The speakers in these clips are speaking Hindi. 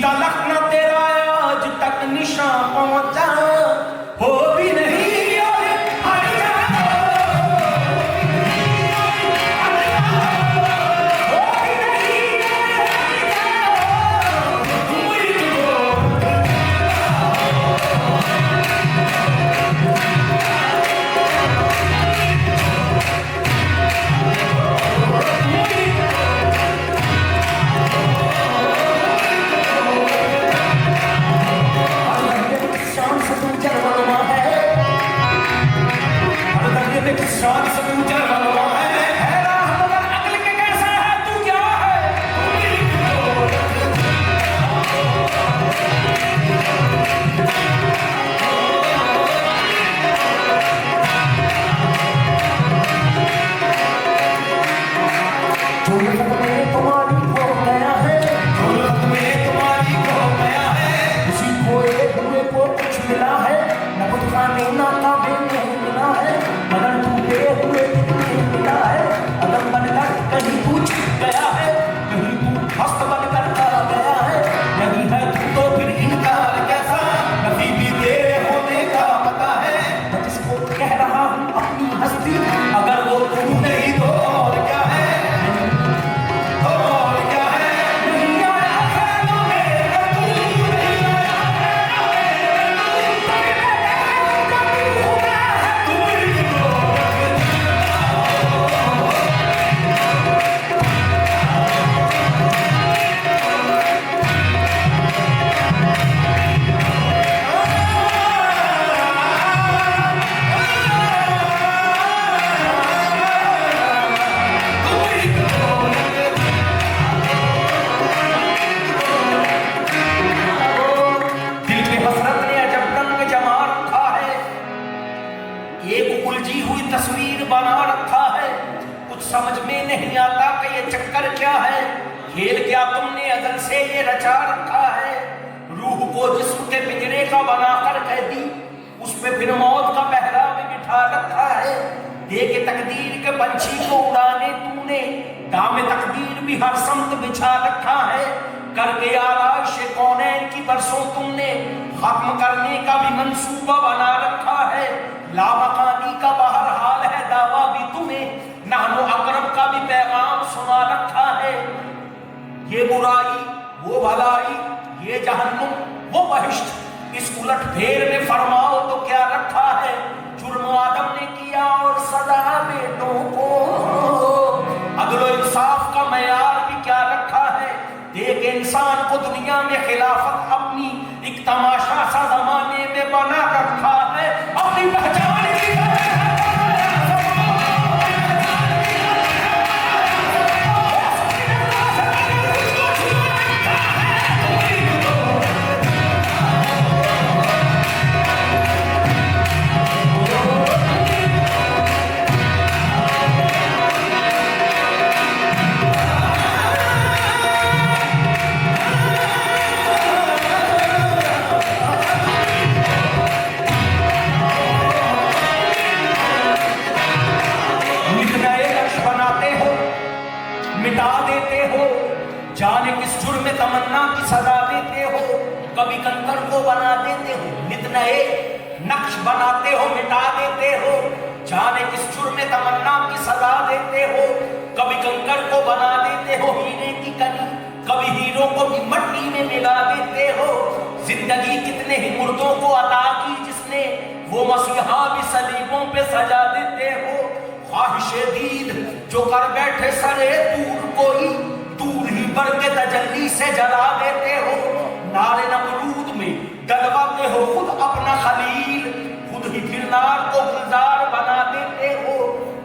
तलक न तेरा आज तक निशान पहुंचा, हो भी नहीं शान से ऊंचा बनवा है, हैरान मगर अकल के कैसा है तू क्या है। ढोलक में तुम्हारी खो गया है, ढोलक में तुम्हारी खो गया है, उसी खोए हुए को कुछ मिला है, न कुछ खाने ना काबे नहीं मिला है, मगर टूटे हुए नहीं मिला है। अदम बनकर कहीं तू छिप गया है, कहीं तू हस्त बनकर आ गया है, नहीं है तू तो फिर इनकार कैसा, नसीबी तेरे होने का पता है। मैं जिसको कह रहा हूँ अपनी हस्ती, अगर वो तू नहीं तो और क्या है, तो और क्या है। नहीं आया ख्यालों में तू, नहीं आया तस्वीर बना रखा है। कुछ समझ में नहीं आता कि ये चक्कर क्या है, खेल क्या तुमने अजल से ये रचा रखा है। रूह को जिस्म के पिंजरे का बनाकर कैदी, उस पे फिर मौत का पहरा भी बिठा रखा है। दे के तकदीर के पंछी को उड़ाने तूने, दाम तकदीर भी हर समत बिछा रखा है। करके आलाश कौनैन की बरसों तुमने, खत्म करने का भी मंसूबा बना रखा है। लामकानी का बाहर हाल है दावा भी तुम्हें, नानो अकरम का भी पैगाम सुना रखा है। ये बुराई वो भलाई, ये जहन्नुम वो बहिश्त, इस उलट फेर में फरमाओ तो क्या रखा है। जुर्म आदम ने किया और सजा बेटों को, अदल इंसाफ का मयार भी क्या रखा है। देख इंसान को दुनिया में खिलाफत अपनी एक तमाशा सा जमाने में बना रखा है। अपनी पहचान जाने किस जुर्म में तमन्ना की सजा देते हो, कभी कंकर को बना देते हो, नित नए नक्श बनाते हो, मिटा देते हो। जाने किस जुर्म में तमन्ना की सजा देते हो, कभी कंकर को बना देते हो हीरे की कली, कभी हीरो को भी मट्टी में मिला देते हो। जिंदगी कितने ही मुर्दों को अता की जिसने, वो मसीहा भी सलीबों पे सजा देते हो। ख्वाहिशे दीद जो कर बैठे सरे दूर कोई, दूर ही बढ़ के तजल्ली से जला देते हो। नारे नमरूद में डलवाते हो खुद अपना खलील, खुद ही फिर नार को गुलजार बना देते हो।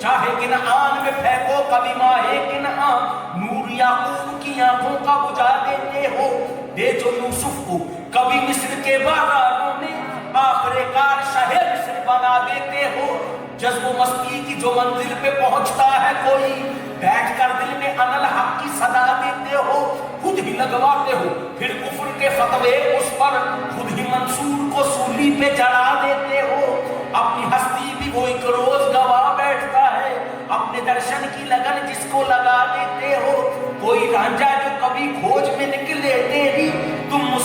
चाहे किनान में फेंको कभी माहे किनान, नूर याकूब की आंखों का बुझा देते हो। बेचो यूसुफ को कभी मिस्र के बागानों में, आखिरकार शहर मिस्र बना देते हो। जज्बो मस्ती की जो मंजिल पे पहुंचता है कोई, बैठकर दिल में अनल हक की सदा देते हो। खुद ही लगवाते हो फिर कुफ्र के फतवे उस पर, खुद ही मंसूर को सूली पे चढ़ा देते हो। अपनी हस्ती भी वो एक रोज गवा बैठता है, अपने दर्शन की लगन जिसको लगा देते हो। कोई रांझा जो कभी खोज में निकले तेरी, तुम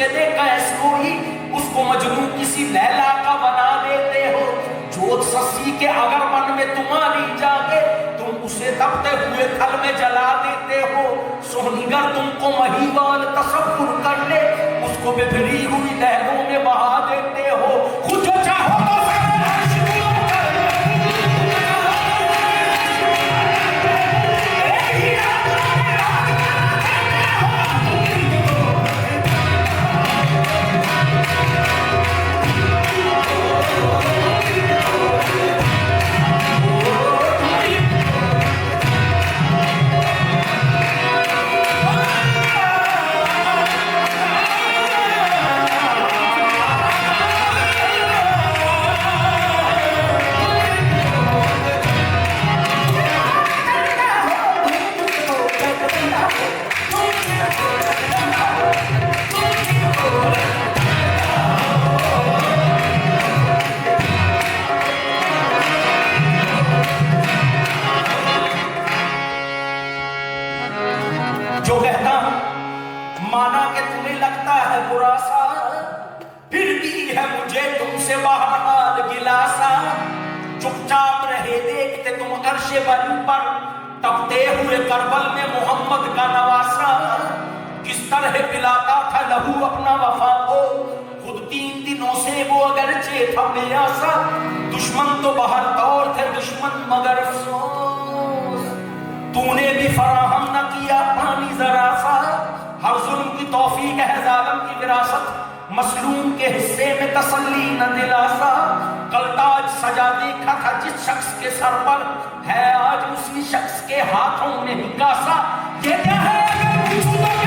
पूछे दे कैस कोई, उसको मजनू किसी लैला का बना देते हो। जोत सस्सी के अगर मन में तुम्हारी जागे, तुम उसे दबते हुए थल में जला देते हो। सोहनीगर तुमको महीवाल तसव्वुर कर ले, उसको बिखरी हुई लहरों में बहा देते हो। खुद जो चाहो तो जो कहता हूं माना कि तुम्हें लगता है बुरा सा, फिर भी है मुझे तुमसे बहरहाल गिलासा। चुपचाप रहे देखते तुम अर्शे बरी पर, तपते हुए करबल में मोहम्मद का नवासा। किस तरह पिलाता था लहू अपना वफा को, खुद 3 दिनों से वो अगरचे था बेआसा। दुश्मन तो बाहर तौर थे दुश्मन मगर अफसोस, तूने भी फराहम न किया पानी जरा सा। हर जुल्म की तौफीक है जालिम की विरासत, मसलूम के हिस्से में तसल्ली न दिलासा। कल ताज सजा देखा था जिस शख्स के सर पर, है आज उसी शख्स के हाथों में ही कासा। ये क्या है